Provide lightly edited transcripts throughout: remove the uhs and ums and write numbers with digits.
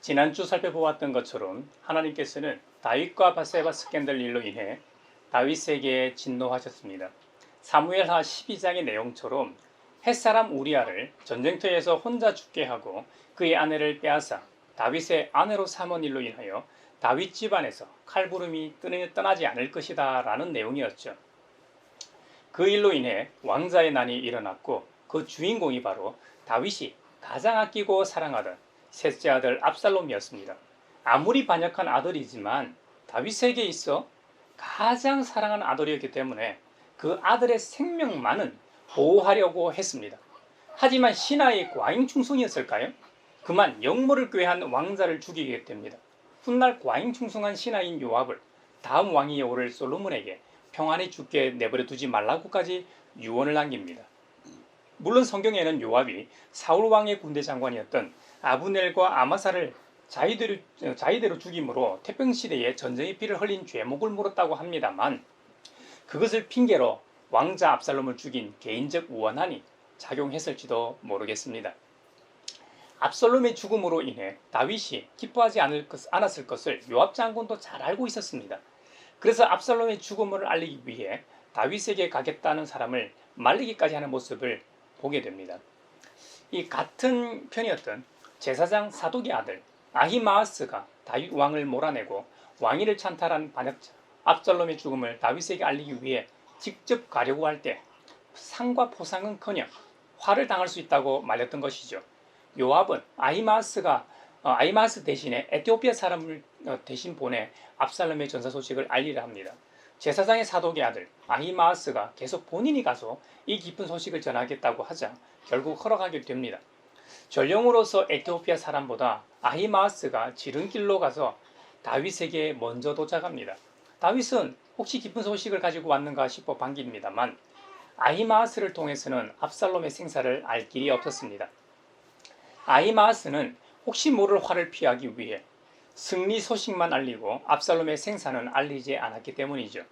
지난주 살펴보았던 것처럼 하나님께서는 다윗과 밧세바 스캔들 일로 인해 다윗에게 진노하셨습니다. 사무엘하 12장의 내용처럼 햇사람 우리아를 전쟁터에서 혼자 죽게 하고 그의 아내를 빼앗아 다윗의 아내로 삼은 일로 인하여 다윗 집안에서 칼부름이 떠나지 않을 것이다 라는 내용이었죠. 그 일로 인해 왕자의 난이 일어났고 그 주인공이 바로 다윗이 가장 아끼고 사랑하던 셋째 아들 압살롬이었습니다. 아무리 반역한 아들이지만 다윗에게 있어 가장 사랑하는 아들이었기 때문에 그 아들의 생명만은 보호하려고 했습니다. 하지만 신하의 과잉충성이었을까요? 그만 역모를 꾀한 왕자를 죽이게 됩니다. 훗날 과잉충성한 신하인 요압을 다음 왕위에 오를 솔로몬에게 평안히 죽게 내버려 두지 말라고까지 유언을 남깁니다. 물론 성경에는 요압이 사울 왕의 군대 장관이었던 아브넬과 아마사를 자의대로 죽임으로 태평시대에 전쟁의 피를 흘린 죄목을 물었다고 합니다만 그것을 핑계로 왕자 압살롬을 죽인 개인적 원한이 작용했을지도 모르겠습니다. 압살롬의 죽음으로 인해 다윗이 기뻐하지 않았을 것을 요압 장군도 잘 알고 있었습니다. 그래서 압살롬의 죽음을 알리기 위해 다윗에게 가겠다는 사람을 말리기까지 하는 모습을 보게 됩니다. 이 같은 편이었던 제사장 사독의 아들 아히마아스가 다윗 왕을 몰아내고 왕위를 찬탈한 반역자 압살롬의 죽음을 다윗에게 알리기 위해 직접 가려고 할 때 상과 포상은커녕 화를 당할 수 있다고 말렸던 것이죠. 요압은 아히마아스 대신에 에티오피아 사람을 대신 보내 압살롬의 전사 소식을 알리려 합니다. 제사장의 사독의 아들 아히마아스가 계속 본인이 가서 이 깊은 소식을 전하겠다고 하자 결국 허락하게 됩니다. 전령으로서 에티오피아 사람보다 아히마아스가 지름길로 가서 다윗에게 먼저 도착합니다. 다윗은 혹시 깊은 소식을 가지고 왔는가 싶어 반깁니다만 아히마아스를 통해서는 압살롬의 생사를 알 길이 없었습니다. 아히마아스는 혹시 모를 화를 피하기 위해 승리 소식만 알리고 압살롬의 생사는 알리지 않았기 때문이죠.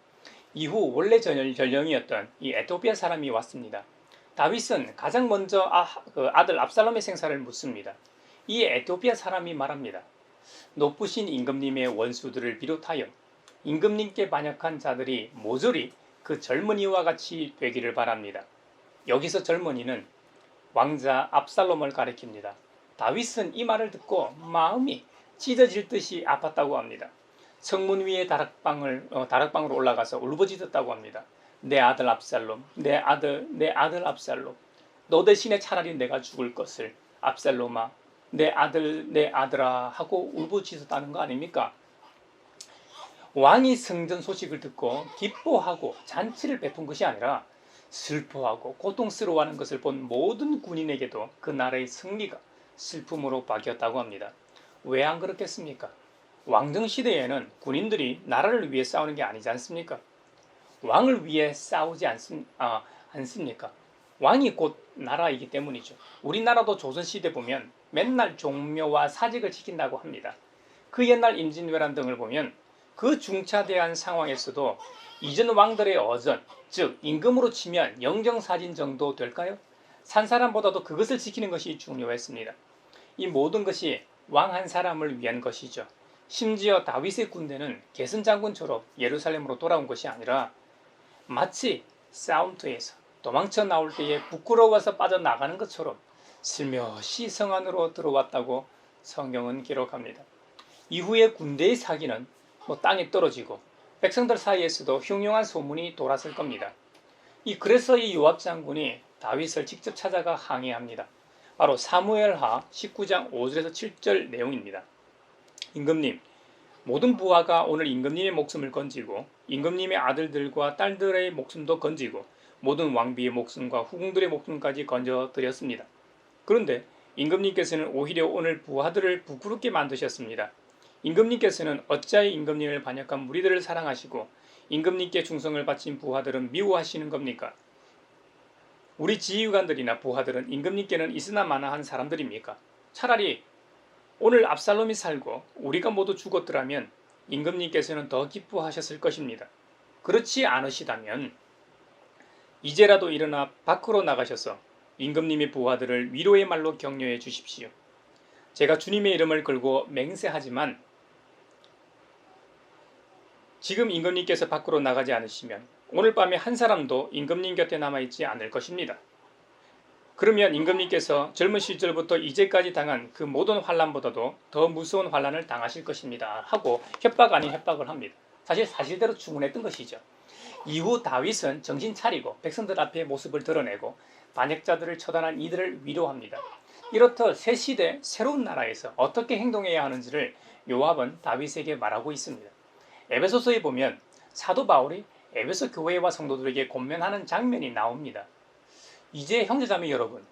이후 원래 전령이었던 이 에티오피아 사람이 왔습니다. 다윗은 가장 먼저 아들 압살롬의 생사를 묻습니다. 이 에티오피아 사람이 말합니다. 높으신 임금님의 원수들을 비롯하여 임금님께 반역한 자들이 모조리 그 젊은이와 같이 되기를 바랍니다. 여기서 젊은이는 왕자 압살롬을 가리킵니다. 다윗은 이 말을 듣고 마음이 찢어질 듯이 아팠다고 합니다. 성문 위에 다락방으로 올라가서 울부짖었다고 합니다. 내 아들 압살롬, 내 아들 압살롬. 너 대신에 차라리 내가 죽을 것을 압살롬아, 내 아들아 하고 울부짖었다는 거 아닙니까? 왕이 승전 소식을 듣고 기뻐하고 잔치를 베푼 것이 아니라 슬퍼하고 고통스러워하는 것을 본 모든 군인에게도 그 나라의 승리가 슬픔으로 바뀌었다고 합니다. 왜 안 그렇겠습니까? 왕정 시대에는 군인들이 나라를 위해 싸우는 게 아니지 않습니까? 왕을 위해 싸우지 않습니까? 왕이 곧 나라이기 때문이죠. 우리나라도 조선시대 보면 맨날 종묘와 사직을 지킨다고 합니다. 그 옛날 임진왜란 등을 보면 그 중차대한 상황에서도 이전 왕들의 어전, 즉 임금으로 치면 영정사진 정도 될까요? 산 사람보다도 그것을 지키는 것이 중요했습니다. 이 모든 것이 왕 한 사람을 위한 것이죠. 심지어 다윗의 군대는 게슨 장군처럼 예루살렘으로 돌아온 것이 아니라 마치 싸움터에서 도망쳐 나올 때에 부끄러워서 빠져나가는 것처럼 슬며시 성 안으로 들어왔다고 성경은 기록합니다. 이후에 군대의 사기는 땅에 떨어지고 백성들 사이에서도 흉흉한 소문이 돌았을 겁니다. 그래서 이 요압 장군이 다윗을 직접 찾아가 항의합니다. 바로 사무엘하 19장 5절에서 7절 내용입니다. 임금님, 모든 부하가 오늘 임금님의 목숨을 건지고 임금님의 아들들과 딸들의 목숨도 건지고 모든 왕비의 목숨과 후궁들의 목숨까지 건져드렸습니다. 그런데 임금님께서는 오히려 오늘 부하들을 부끄럽게 만드셨습니다. 임금님께서는 어찌하여 임금님을 반역한 무리들을 사랑하시고 임금님께 충성을 바친 부하들은 미워하시는 겁니까? 우리 지휘관들이나 부하들은 임금님께는 있으나 마나한 사람들입니까? 차라리 오늘 압살롬이 살고 우리가 모두 죽었더라면 임금님께서는 더 기뻐하셨을 것입니다. 그렇지 않으시다면 이제라도 일어나 밖으로 나가셔서 임금님의 부하들을 위로의 말로 격려해 주십시오. 제가 주님의 이름을 걸고 맹세하지만 지금 임금님께서 밖으로 나가지 않으시면 오늘 밤에 한 사람도 임금님 곁에 남아있지 않을 것입니다. 그러면 임금님께서 젊은 시절부터 이제까지 당한 그 모든 환난보다도 더 무서운 환난을 당하실 것입니다 하고 협박 아닌 협박을 합니다. 사실 사실대로 주문했던 것이죠. 이후 다윗은 정신 차리고 백성들 앞에 모습을 드러내고 반역자들을 처단한 이들을 위로합니다. 이렇듯 새 시대 새로운 나라에서 어떻게 행동해야 하는지를 요압은 다윗에게 말하고 있습니다. 에베소서에 보면 사도 바울이 에베소 교회와 성도들에게 권면하는 장면이 나옵니다. 이제 형제자매 여러분,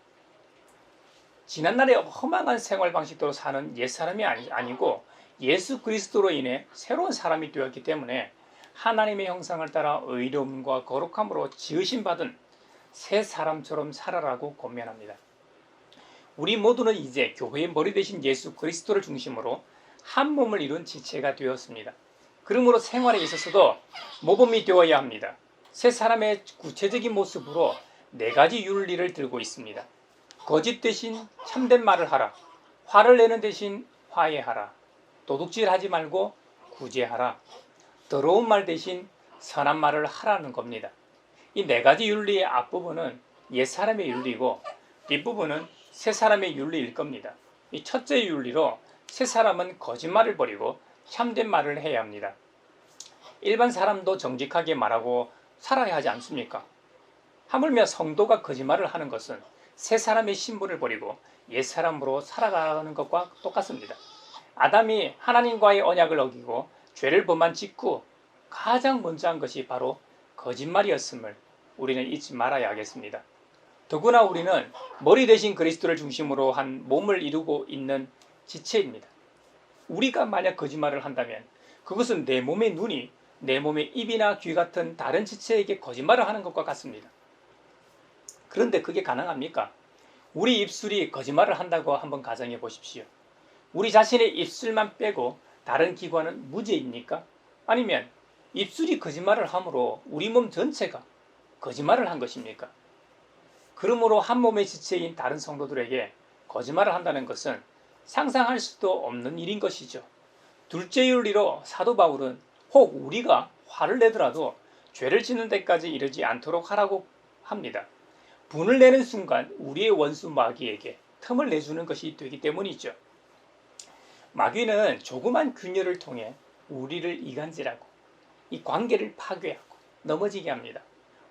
지난날의 허망한 생활 방식대로 사는 옛사람이 아니고 예수 그리스도로 인해 새로운 사람이 되었기 때문에 하나님의 형상을 따라 의로움과 거룩함으로 지으심 받은 새 사람처럼 살아라고 권면합니다. 우리 모두는 이제 교회의 머리 되신 예수 그리스도를 중심으로 한 몸을 이룬 지체가 되었습니다. 그러므로 생활에 있어서도 모범이 되어야 합니다. 새 사람의 구체적인 모습으로 네 가지 윤리를 들고 있습니다. 거짓 대신 참된 말을 하라. 화를 내는 대신 화해하라. 도둑질하지 말고 구제하라. 더러운 말 대신 선한 말을 하라는 겁니다. 이 네 가지 윤리의 앞부분은 옛사람의 윤리고 뒷부분은 새사람의 윤리일 겁니다. 이 첫째 윤리로 새사람은 거짓말을 버리고 참된 말을 해야 합니다. 일반 사람도 정직하게 말하고 살아야 하지 않습니까? 하물며 성도가 거짓말을 하는 것은 새 사람의 신분을 버리고 옛 사람으로 살아가는 것과 똑같습니다. 아담이 하나님과의 언약을 어기고 죄를 범한 직후 가장 먼저 한 것이 바로 거짓말이었음을 우리는 잊지 말아야 하겠습니다. 더구나 우리는 머리 대신 그리스도를 중심으로 한 몸을 이루고 있는 지체입니다. 우리가 만약 거짓말을 한다면 그것은 내 몸의 눈이 내 몸의 입이나 귀 같은 다른 지체에게 거짓말을 하는 것과 같습니다. 그런데 그게 가능합니까? 우리 입술이 거짓말을 한다고 한번 가정해 보십시오. 우리 자신의 입술만 빼고 다른 기관은 무죄입니까? 아니면 입술이 거짓말을 함으로 우리 몸 전체가 거짓말을 한 것입니까? 그러므로 한 몸의 지체인 다른 성도들에게 거짓말을 한다는 것은 상상할 수도 없는 일인 것이죠. 둘째 윤리로 사도 바울은 혹 우리가 화를 내더라도 죄를 짓는 데까지 이르지 않도록 하라고 합니다. 분을 내는 순간 우리의 원수 마귀에게 틈을 내주는 것이 되기 때문이죠. 마귀는 조그만 균열을 통해 우리를 이간질하고 이 관계를 파괴하고 넘어지게 합니다.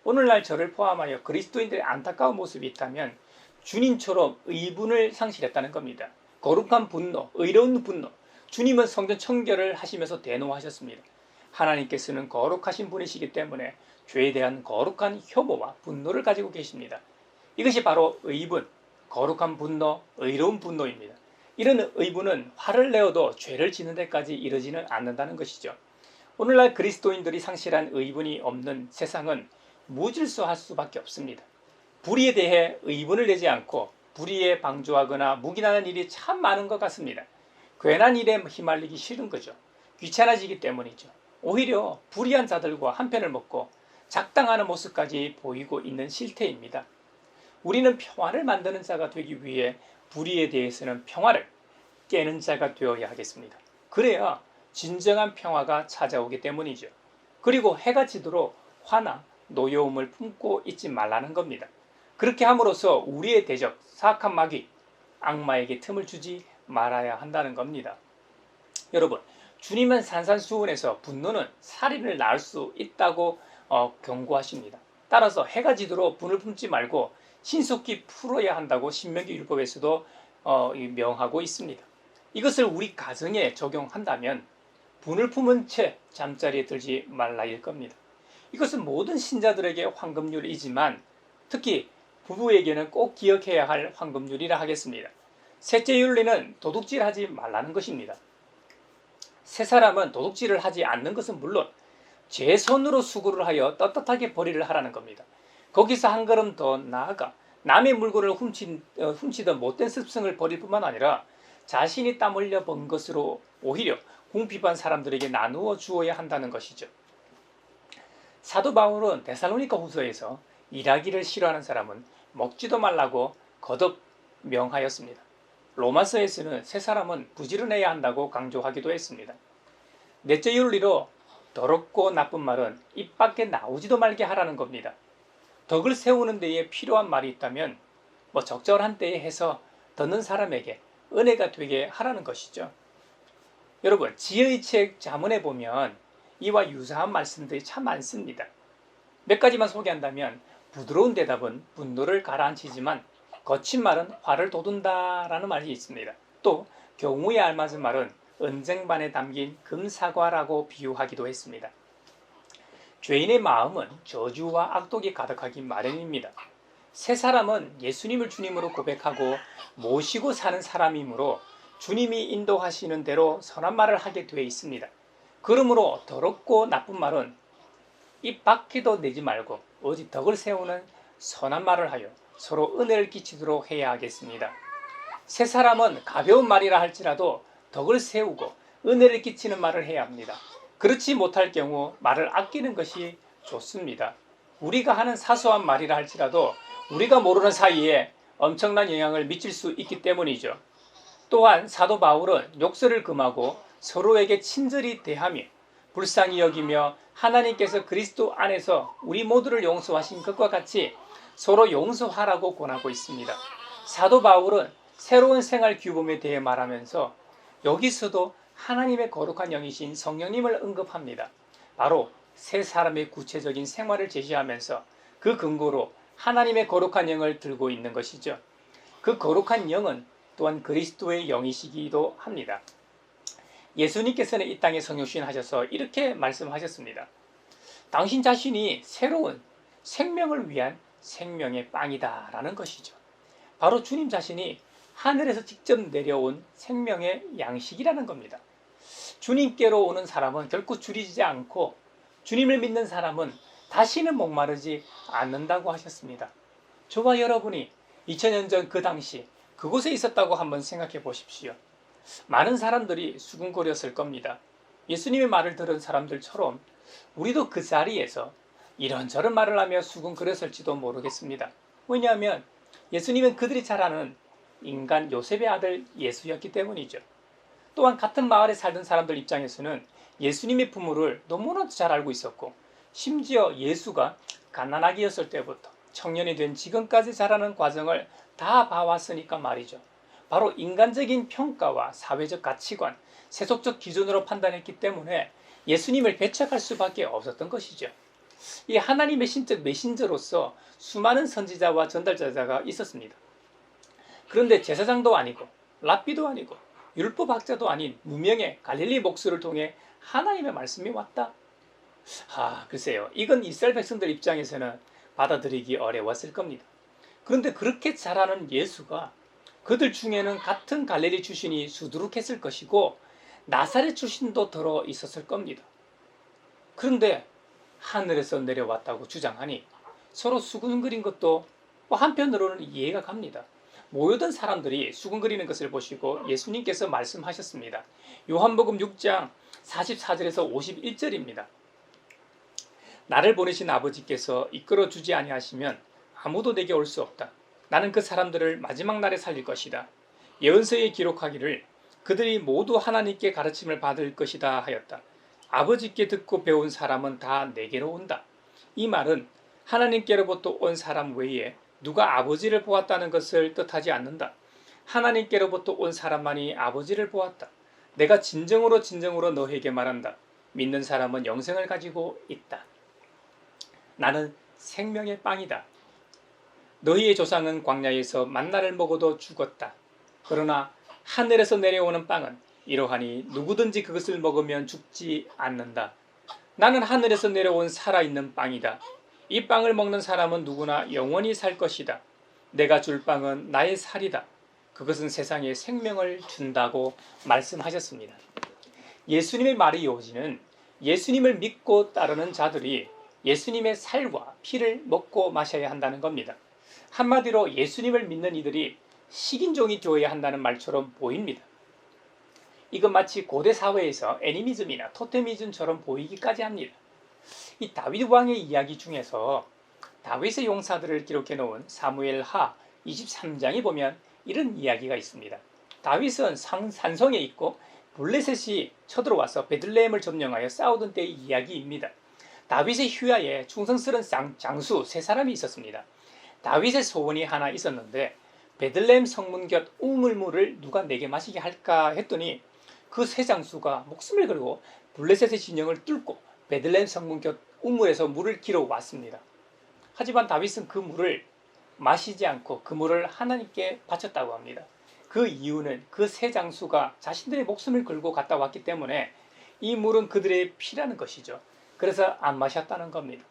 오늘날 저를 포함하여 그리스도인들의 안타까운 모습이 있다면 주님처럼 의분을 상실했다는 겁니다. 거룩한 분노, 의로운 분노. 주님은 성전 청결을 하시면서 대노하셨습니다. 하나님께서는 거룩하신 분이시기 때문에 죄에 대한 거룩한 혐오와 분노를 가지고 계십니다. 이것이 바로 의분, 거룩한 분노, 의로운 분노입니다. 이런 의분은 화를 내어도 죄를 짓는 데까지 이르지는 않는다는 것이죠. 오늘날 그리스도인들이 상실한 의분이 없는 세상은 무질서할 수밖에 없습니다. 불의에 대해 의분을 내지 않고 불의에 방조하거나 묵인하는 일이 참 많은 것 같습니다. 괜한 일에 휘말리기 싫은 거죠. 귀찮아지기 때문이죠. 오히려 불의한 자들과 한편을 먹고 작당하는 모습까지 보이고 있는 실태입니다. 우리는 평화를 만드는 자가 되기 위해 불의에 대해서는 평화를 깨는 자가 되어야 하겠습니다. 그래야 진정한 평화가 찾아오기 때문이죠. 그리고 해가 지도록 화나 노여움을 품고 있지 말라는 겁니다. 그렇게 함으로써 우리의 대적, 사악한 마귀, 악마에게 틈을 주지 말아야 한다는 겁니다. 여러분, 주님은 산산수훈에서 분노는 살인을 낳을 수 있다고 경고하십니다. 따라서 해가 지도록 분을 품지 말고 신속히 풀어야 한다고 신명기 율법에서도 명하고 있습니다. 이것을 우리 가정에 적용한다면 분을 품은 채 잠자리에 들지 말라일 겁니다. 이것은 모든 신자들에게 황금률이지만 특히 부부에게는 꼭 기억해야 할 황금률이라 하겠습니다. 셋째 윤리는 도둑질하지 말라는 것입니다. 세 사람은 도둑질을 하지 않는 것은 물론 제 손으로 수고를 하여 떳떳하게 벌이를 하라는 겁니다. 거기서 한 걸음 더 나아가 남의 물건을 훔치던 못된 습성을 버릴 뿐만 아니라 자신이 땀 흘려 번 것으로 오히려 궁핍한 사람들에게 나누어 주어야 한다는 것이죠. 사도 바울은 데살로니가 후서에서 일하기를 싫어하는 사람은 먹지도 말라고 거듭 명하였습니다. 로마서에서는 세 사람은 부지런해야 한다고 강조하기도 했습니다. 넷째 윤리로 더럽고 나쁜 말은 입 밖에 나오지도 말게 하라는 겁니다. 덕을 세우는 데에 필요한 말이 있다면 적절한 때에 해서 듣는 사람에게 은혜가 되게 하라는 것이죠. 여러분, 지혜의 책 잠언에 보면 이와 유사한 말씀들이 참 많습니다. 몇 가지만 소개한다면 부드러운 대답은 분노를 가라앉히지만 거친 말은 화를 돋운다라는 말이 있습니다. 또 경우에 알맞은 말은 은쟁반에 담긴 금사과라고 비유하기도 했습니다. 죄인의 마음은 저주와 악독이 가득하기 마련입니다. 세 사람은 예수님을 주님으로 고백하고 모시고 사는 사람이므로 주님이 인도하시는 대로 선한 말을 하게 되어 있습니다. 그러므로 더럽고 나쁜 말은 입 밖에도 내지 말고 오직 덕을 세우는 선한 말을 하여 서로 은혜를 끼치도록 해야 하겠습니다. 세 사람은 가벼운 말이라 할지라도 덕을 세우고 은혜를 끼치는 말을 해야 합니다. 그렇지 못할 경우 말을 아끼는 것이 좋습니다. 우리가 하는 사소한 말이라 할지라도 우리가 모르는 사이에 엄청난 영향을 미칠 수 있기 때문이죠. 또한 사도 바울은 욕설을 금하고 서로에게 친절히 대하며 불쌍히 여기며 하나님께서 그리스도 안에서 우리 모두를 용서하신 것과 같이 서로 용서하라고 권하고 있습니다. 사도 바울은 새로운 생활 규범에 대해 말하면서 여기서도 하나님의 거룩한 영이신 성령님을 언급합니다. 바로 세 사람의 구체적인 생활을 제시하면서 그 근거로 하나님의 거룩한 영을 들고 있는 것이죠. 그 거룩한 영은 또한 그리스도의 영이시기도 합니다. 예수님께서는 이 땅에 성육신하셔서 이렇게 말씀하셨습니다. 당신 자신이 새로운 생명을 위한 생명의 빵이다 라는 것이죠. 바로 주님 자신이 하늘에서 직접 내려온 생명의 양식이라는 겁니다. 주님께로 오는 사람은 결코 줄이지 않고 주님을 믿는 사람은 다시는 목마르지 않는다고 하셨습니다. 저와 여러분이 2000년 전 그 당시 그곳에 있었다고 한번 생각해 보십시오. 많은 사람들이 수군거렸을 겁니다. 예수님의 말을 들은 사람들처럼 우리도 그 자리에서 이런저런 말을 하며 수군거렸을지도 모르겠습니다. 왜냐하면 예수님은 그들이 잘 아는 인간 요셉의 아들 예수였기 때문이죠. 또한 같은 마을에 살던 사람들 입장에서는 예수님의 부모를 너무나도 잘 알고 있었고 심지어 예수가 갓난아기였을 때부터 청년이 된 지금까지 자라는 과정을 다 봐왔으니까 말이죠. 바로 인간적인 평가와 사회적 가치관, 세속적 기준으로 판단했기 때문에 예수님을 배척할 수밖에 없었던 것이죠. 이 하나님의 신적 메신저로서 수많은 선지자와 전달자가 있었습니다. 그런데 제사장도 아니고 랍비도 아니고 율법학자도 아닌 무명의 갈릴리 목수를 통해 하나님의 말씀이 왔다. 글쎄요. 이건 이스라엘 백성들 입장에서는 받아들이기 어려웠을 겁니다. 그런데 그렇게 잘하는 예수가 그들 중에는 같은 갈릴리 출신이 수두룩했을 것이고 나사렛 출신도 들어 있었을 겁니다. 그런데 하늘에서 내려왔다고 주장하니 서로 수군거린 것도 한편으로는 이해가 갑니다. 모여든 사람들이 수군거리는 것을 보시고 예수님께서 말씀하셨습니다. 요한복음 6장 44절에서 51절입니다. 나를 보내신 아버지께서 이끌어주지 아니하시면 아무도 내게 올 수 없다. 나는 그 사람들을 마지막 날에 살릴 것이다. 예언서에 기록하기를 그들이 모두 하나님께 가르침을 받을 것이다 하였다. 아버지께 듣고 배운 사람은 다 내게로 온다. 이 말은 하나님께로부터 온 사람 외에 누가 아버지를 보았다는 것을 뜻하지 않는다. 하나님께로부터 온 사람만이 아버지를 보았다. 내가 진정으로 너희에게 말한다. 믿는 사람은 영생을 가지고 있다. 나는 생명의 빵이다. 너희의 조상은 광야에서 만나를 먹어도 죽었다. 그러나 하늘에서 내려오는 빵은 이러하니 누구든지 그것을 먹으면 죽지 않는다. 나는 하늘에서 내려온 살아있는 빵이다. 이 빵을 먹는 사람은 누구나 영원히 살 것이다. 내가 줄 빵은 나의 살이다. 그것은 세상에 생명을 준다고 말씀하셨습니다. 예수님의 말이 이어지는 예수님을 믿고 따르는 자들이 예수님의 살과 피를 먹고 마셔야 한다는 겁니다. 한마디로 예수님을 믿는 이들이 식인종이 되어야 한다는 말처럼 보입니다. 이건 마치 고대 사회에서 애니미즘이나 토테미즘처럼 보이기까지 합니다. 이 다윗 왕의 이야기 중에서 다윗의 용사들을 기록해 놓은 사무엘하 23장에 보면 이런 이야기가 있습니다. 다윗은 산성에 있고 블레셋이 쳐들어와서 베들레헴을 점령하여 싸우던 때의 이야기입니다. 다윗의 휴야에 충성스러운 장수 세 사람이 있었습니다. 다윗의 소원이 하나 있었는데 베들레헴 성문 곁 우물물을 누가 내게 마시게 할까 했더니 그 세 장수가 목숨을 걸고 블레셋의 진영을 뚫고 베들레헴 성문 곁 우물에서 물을 길어 왔습니다. 하지만 다윗은 그 물을 마시지 않고 그 물을 하나님께 바쳤다고 합니다. 그 이유는 그 세 장수가 자신들의 목숨을 걸고 갔다 왔기 때문에 이 물은 그들의 피라는 것이죠. 그래서 안 마셨다는 겁니다.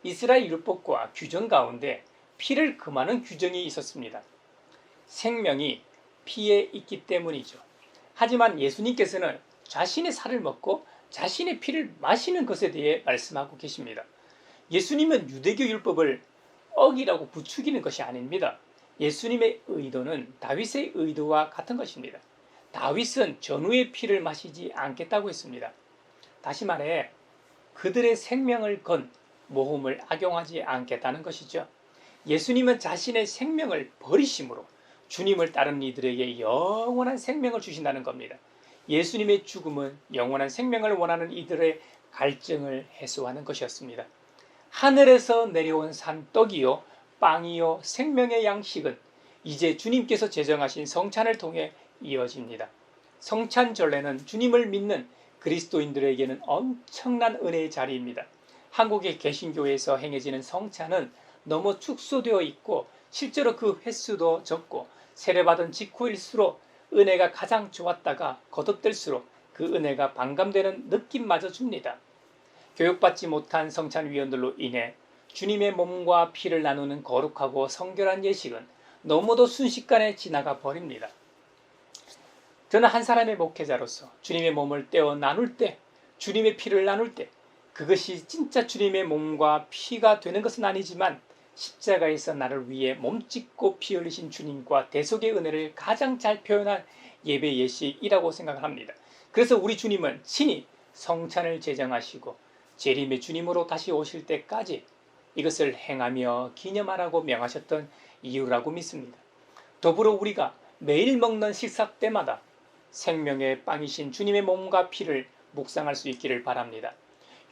이스라엘 율법과 규정 가운데 피를 금하는 규정이 있었습니다. 생명이 피에 있기 때문이죠. 하지만 예수님께서는 자신의 살을 먹고 자신의 피를 마시는 것에 대해 말씀하고 계십니다. 예수님은 유대교 율법을 어기라고 부추기는 것이 아닙니다. 예수님의 의도는 다윗의 의도와 같은 것입니다. 다윗은 전우의 피를 마시지 않겠다고 했습니다. 다시 말해 그들의 생명을 건 모험을 악용하지 않겠다는 것이죠. 예수님은 자신의 생명을 버리심으로 주님을 따르는 이들에게 영원한 생명을 주신다는 겁니다. 예수님의 죽음은 영원한 생명을 원하는 이들의 갈증을 해소하는 것이었습니다. 하늘에서 내려온 산떡이요 빵이요 생명의 양식은 이제 주님께서 제정하신 성찬을 통해 이어집니다. 성찬절례는 주님을 믿는 그리스도인들에게는 엄청난 은혜의 자리입니다. 한국의 개신교에서 행해지는 성찬은 너무 축소되어 있고 실제로 그 횟수도 적고 세례받은 직후일수록 은혜가 가장 좋았다가 거듭될수록 그 은혜가 반감되는 느낌마저 줍니다. 교육받지 못한 성찬위원들로 인해 주님의 몸과 피를 나누는 거룩하고 성결한 예식은 너무도 순식간에 지나가 버립니다. 저는 한 사람의 목회자로서 주님의 몸을 떼어 나눌 때, 주님의 피를 나눌 때 그것이 진짜 주님의 몸과 피가 되는 것은 아니지만 십자가에서 나를 위해 몸짓고 피 흘리신 주님과 대속의 은혜를 가장 잘 표현한 예배 예식이라고 생각을 합니다. 그래서 우리 주님은 친히 성찬을 제정하시고 재림의 주님으로 다시 오실 때까지 이것을 행하며 기념하라고 명하셨던 이유라고 믿습니다. 더불어 우리가 매일 먹는 식사 때마다 생명의 빵이신 주님의 몸과 피를 묵상할 수 있기를 바랍니다.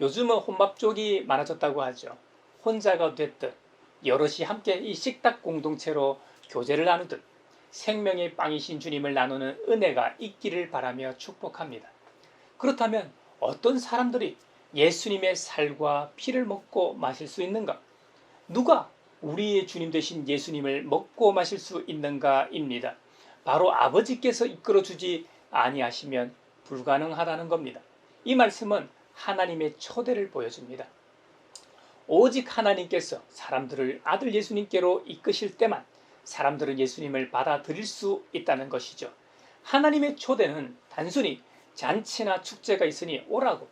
요즘은 혼밥족이 많아졌다고 하죠. 혼자가 됐든 여럿이 함께 이 식탁 공동체로 교제를 나누듯 생명의 빵이신 주님을 나누는 은혜가 있기를 바라며 축복합니다. 그렇다면 어떤 사람들이 예수님의 살과 피를 먹고 마실 수 있는가? 누가 우리의 주님 되신 예수님을 먹고 마실 수 있는가입니다. 바로 아버지께서 이끌어주지 아니하시면 불가능하다는 겁니다. 이 말씀은 하나님의 초대를 보여줍니다. 오직 하나님께서 사람들을 아들 예수님께로 이끄실 때만 사람들은 예수님을 받아들일 수 있다는 것이죠. 하나님의 초대는 단순히 잔치나 축제가 있으니 오라고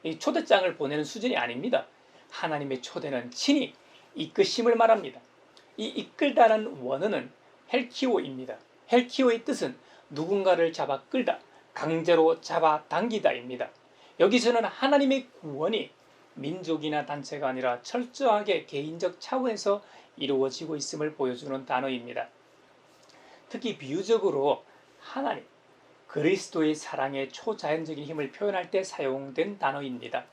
이 초대장을 보내는 수준이 아닙니다. 하나님의 초대는 친히 이끄심을 말합니다. 이 이끌다는 원어는 헬키오입니다. 헬키오의 뜻은 누군가를 잡아 끌다, 강제로 잡아 당기다입니다. 여기서는 하나님의 구원이 민족이나 단체가 아니라 철저하게 개인적 차원에서 이루어지고 있음을 보여주는 단어입니다. 특히 비유적으로 하나님, 그리스도의 사랑의 초자연적인 힘을 표현할 때 사용된 단어입니다.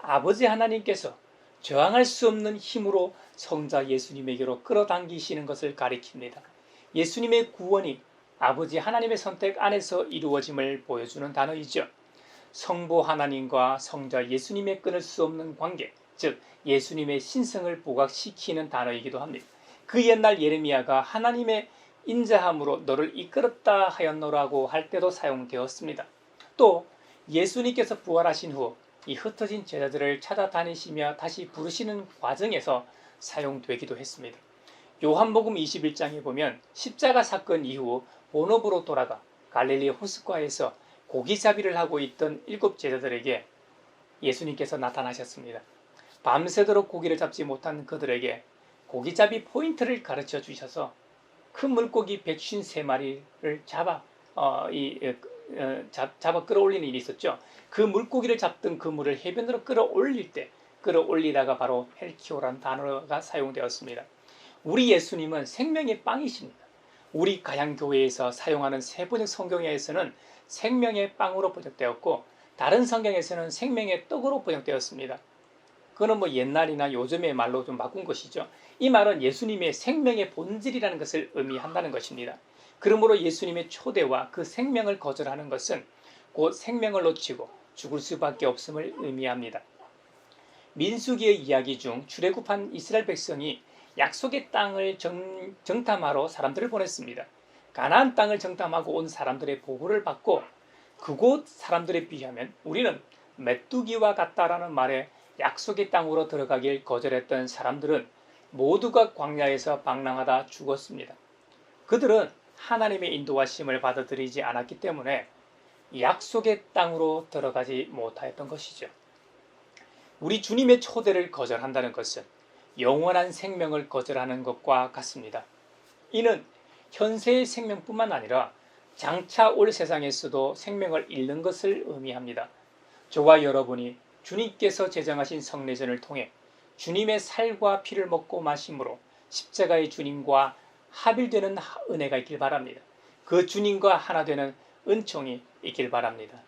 아버지 하나님께서 저항할 수 없는 힘으로 성자 예수님에게로 끌어당기시는 것을 가리킵니다. 예수님의 구원이 아버지 하나님의 선택 안에서 이루어짐을 보여주는 단어이죠. 성부 하나님과 성자 예수님의 끊을 수 없는 관계, 즉 예수님의 신성을 부각시키는 단어이기도 합니다. 그 옛날 예레미야가 하나님의 인자함으로 너를 이끌었다 하였노라고 할 때도 사용되었습니다. 또 예수님께서 부활하신 후 이 흩어진 제자들을 찾아다니시며 다시 부르시는 과정에서 사용되기도 했습니다. 요한복음 21장에 보면 십자가 사건 이후 본업으로 돌아가 갈릴리 호숫가에서 고기잡이를 하고 있던 7 제자들에게 예수님께서 나타나셨습니다. 밤새도록 고기를 잡지 못한 그들에게 고기잡이 포인트를 가르쳐 주셔서 큰 물고기 153마리를 잡아 끌어올리는 일이 있었죠. 그 물고기를 잡던 그물을 해변으로 끌어올리다가 바로 헬키오란 단어가 사용되었습니다. 우리 예수님은 생명의 빵이십니다. 우리 가양교회에서 사용하는 세번역 성경에서는 생명의 빵으로 번역되었고 다른 성경에서는 생명의 떡으로 번역되었습니다. 그거는 뭐 옛날이나 요즘의 말로 좀 바꾼 것이죠. 이 말은 예수님의 생명의 본질이라는 것을 의미한다는 것입니다. 그러므로 예수님의 초대와 그 생명을 거절하는 것은 곧 생명을 놓치고 죽을 수밖에 없음을 의미합니다. 민수기의 이야기 중 출애굽한 이스라엘 백성이 약속의 땅을 정탐하러 사람들을 보냈습니다. 가나안 땅을 정탐하고 온 사람들의 보고를 받고 그곳 사람들에 비하면 우리는 메뚜기와 같다라는 말에 약속의 땅으로 들어가길 거절했던 사람들은 모두가 광야에서 방랑하다 죽었습니다. 그들은 하나님의 인도하심을 받아들이지 않았기 때문에 약속의 땅으로 들어가지 못하였던 것이죠. 우리 주님의 초대를 거절한다는 것은 영원한 생명을 거절하는 것과 같습니다. 이는 현세의 생명뿐만 아니라 장차 올 세상에서도 생명을 잃는 것을 의미합니다. 저와 여러분이 주님께서 제정하신 성례전을 통해 주님의 살과 피를 먹고 마심으로 십자가의 주님과 합일되는 은혜가 있길 바랍니다. 그 주님과 하나 되는 은총이 있길 바랍니다.